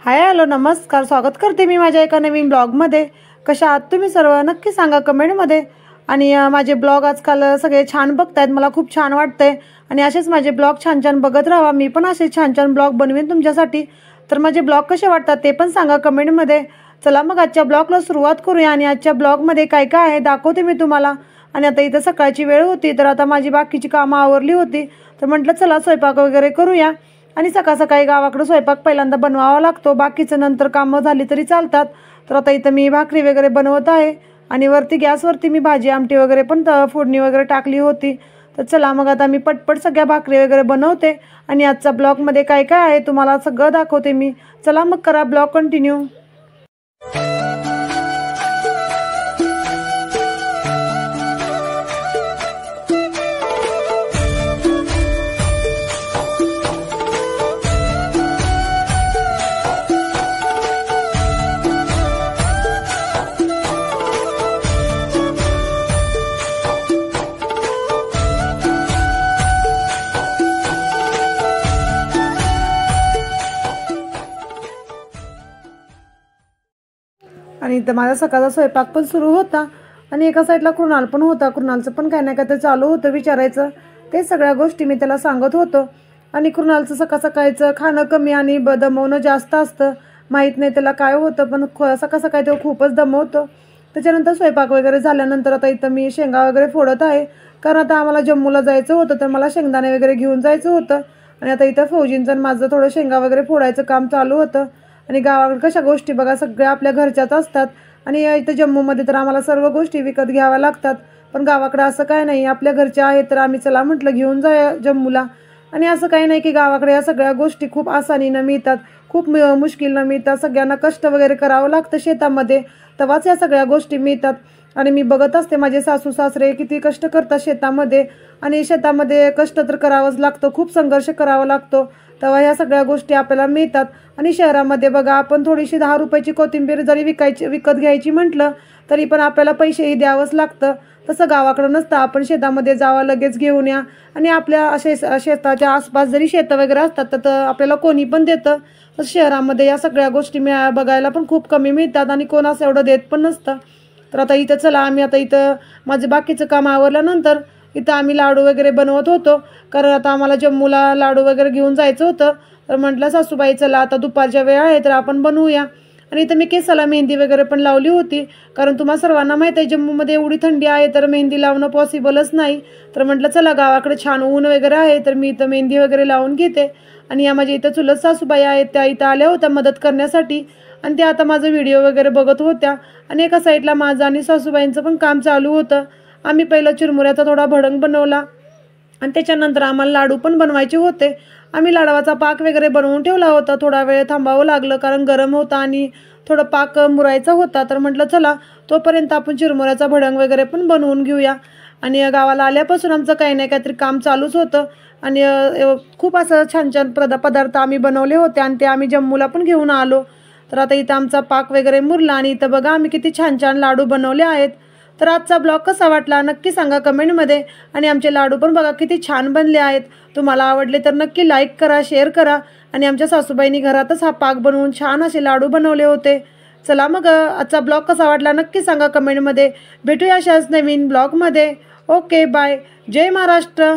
Hi hello नमस्कार, स्वागत करते मी माझ्या एका नवीन ब्लॉगमध्ये। कशा आहात तुम्ही सर्व नक्की सांगा कमेंटमध्ये। आणि माझे ब्लॉग आजकाल सगळे छान बघतायत, मला खूप छान वाटतंय। आणि असेच माझे ब्लॉग छान छान बघत राहा, मी पण असे छान छान ब्लॉग बनवीन तुमच्यासाठी। तर माझे ब्लॉग कसे वाटतात ते पण सांगा कमेंटमध्ये। चला मग आजच्या ब्लॉगला सुरुवात करूया। आणि आजच्या ब्लॉगमध्ये काय काय आहे दाखवते मी तुम्हाला। आणि आता इथं सकाळची वेळ होती, तर आता माझी बाकीची कामं आवरली होती, तर म्हटलं चला स्वयंपाक वगैरे करूया। आणि सकाळ सकाळी गावाकडे स्वयंपाक पहिल्यांदा बनवावा लागतो, बाकीचं नंतर कामं झाली तरी चालतात। तर आता इथं मी भाकरी वगैरे बनवत आहे आणि वरती गॅसवरती मी भाजी आमटी वगैरे पण फोडणी वगैरे टाकली होती। तर चला मग आता मी पटपट सगळ्या भाकरी वगैरे बनवते आणि आजच्या ब्लॉगमध्ये काय काय आहे तुम्हाला सगळं दाखवते मी। चला मग करा ब्लॉग कंटिन्यू। आणि इथं माझा सकाळचा स्वयंपाक पण सुरू होता आणि एका साईडला कृणाल पण होता। कृणालचं पण काय ना काय तर चालू होतं विचारायचं, ते सगळ्या गोष्टी मी त्याला सांगत होतो। आणि कृणालचं सकाळचं खाणं कमी आणि दमवणं जास्त असतं, माहीत नाही त्याला काय होतं, पण सकाळी तो खूपच दमवतो। त्याच्यानंतर स्वयंपाक वगैरे झाल्यानंतर आता इथं मी शेंगा वगैरे फोडत आहे, कारण आता आम्हाला जम्मूला जायचं होतं, तर मला शेंगदाणे वगैरे घेऊन जायचं होतं। आणि आता इथं फौजींचं माझं थोडं शेंगा वगैरे फोडायचं काम चालू होतं। आणि गावाकडे कशा गोष्टी बघा सगळ्या आपल्या घरच्याच असतात, आणि इथं जम्मूमध्ये तर आम्हाला सर्व गोष्टी विकत घ्याव्या लागतात। पण गावाकडे असं काय नाही, आपल्या घरच्या आहेत तर आम्ही चला म्हटलं घेऊन जाऊया जम्मूला। आणि असं काही नाही की गावाकडे या सगळ्या गोष्टी खूप आसानीनं मिळतात, खूप मुश्किलनं मिळतात, सगळ्यांना कष्ट वगैरे करावं लागतं शेतामध्ये, तेव्हाच या सगळ्या गोष्टी मिळतात। आणि मी बघत असते माझे सासू सासरे किती कष्ट करतात शेतामध्ये, आणि शेतामध्ये कष्ट तर करावंच लागतं, खूप संघर्ष करावा लागतो, तेव्हा ह्या सगळ्या गोष्टी आपल्याला मिळतात। आणि शहरामध्ये बघा आपण थोडीशी 10 रुपयाची कोथिंबीर जरी विकत घ्यायची म्हटलं तरी पण आपल्याला पैसेही द्यावंच लागतं। तसं गावाकडं नसतं, आपण शेतामध्ये जावा लगेच घेऊन या, आणि आपल्या शेताच्या आसपास जरी शेतं वगैरे असतात तर आपल्याला कोणी पण देतं। तर शहरामध्ये या सगळ्या गोष्टी बघायला पण खूप कमी मिळतात आणि कोण असं एवढं देत पण नसतं। तर आता इथं चला आम्ही आता इथं माझं बाकीचं काम आवरल्यानंतर इथं आम्ही लाडू वगैरे बनवत होतो, कारण आता आम्हाला जम्मूला लाडू वगैरे घेऊन जायचं होतं। तर म्हटलं सासूबाई चला आता दुपारच्या वेळ आहे तर आपण बनवूया। आणि इथं मी केसाला मेहंदी वगैरे पण लावली होती, कारण तुम्हाला सर्वांना माहीत आहे जम्मूमध्ये एवढी थंडी आहे तर मेहंदी लावणं पॉसिबलच नाही। तर म्हटलं चला गावाकडे छान ऊन वगैरे आहे तर मी इथं मेहंदी वगैरे लावून घेते। आणि या माझ्या इथं चुलत सासूबाई आहेत, त्या इथं आल्या होत्या मदत करण्यासाठी, आणि त्या आता माझं व्हिडिओ वगैरे बघत होत्या। आणि एका साईडला माझं आणि सासूबाईंचं पण काम चालू होतं। आम्ही पहिलं चिरमुऱ्याचा थोडा भडंग बनवला आणि त्याच्यानंतर आम्हाला लाडू पण बनवायचे होते। आम्ही लाडवाचा पाक वगैरे बनवून ठेवला होता, थोडा वेळ थांबावं लागलं कारण गरम होता आणि थोडं पाक मुरायचा होता। तर म्हटलं चला तोपर्यंत आपण चिरमुऱ्याचा भडंग वगैरे पण बनवून घेऊया। आणि गावाला आल्यापासून आमचं काही नाही काहीतरी काम चालूच होतं, आणि खूप असं छान छान पदार्थ आम्ही बनवले होते आणि ते आम्ही जम्मूला पण घेऊन आलो। तर आता इथं आमचा पाक वगैरे मुरला आणि इथं बघा आम्ही किती छान छान लाडू बनवले आहेत। तर आजचा ब्लॉग कसा वाटला नक्की सांगा कमेंटमध्ये। आणि आमचे लाडू पण बघा किती छान बनले आहेत, तुम्हाला आवडले तर नक्की लाईक करा, शेअर करा। आणि आमच्या सासूबाईंनी घरातच हा पाक बनवून छान असे लाडू बनवले होते। चला मग आजचा ब्लॉग कसा वाटला नक्की सांगा कमेंटमध्ये। भेटूया अशाच नवीन ब्लॉगमध्ये। ओके बाय, जय महाराष्ट्र।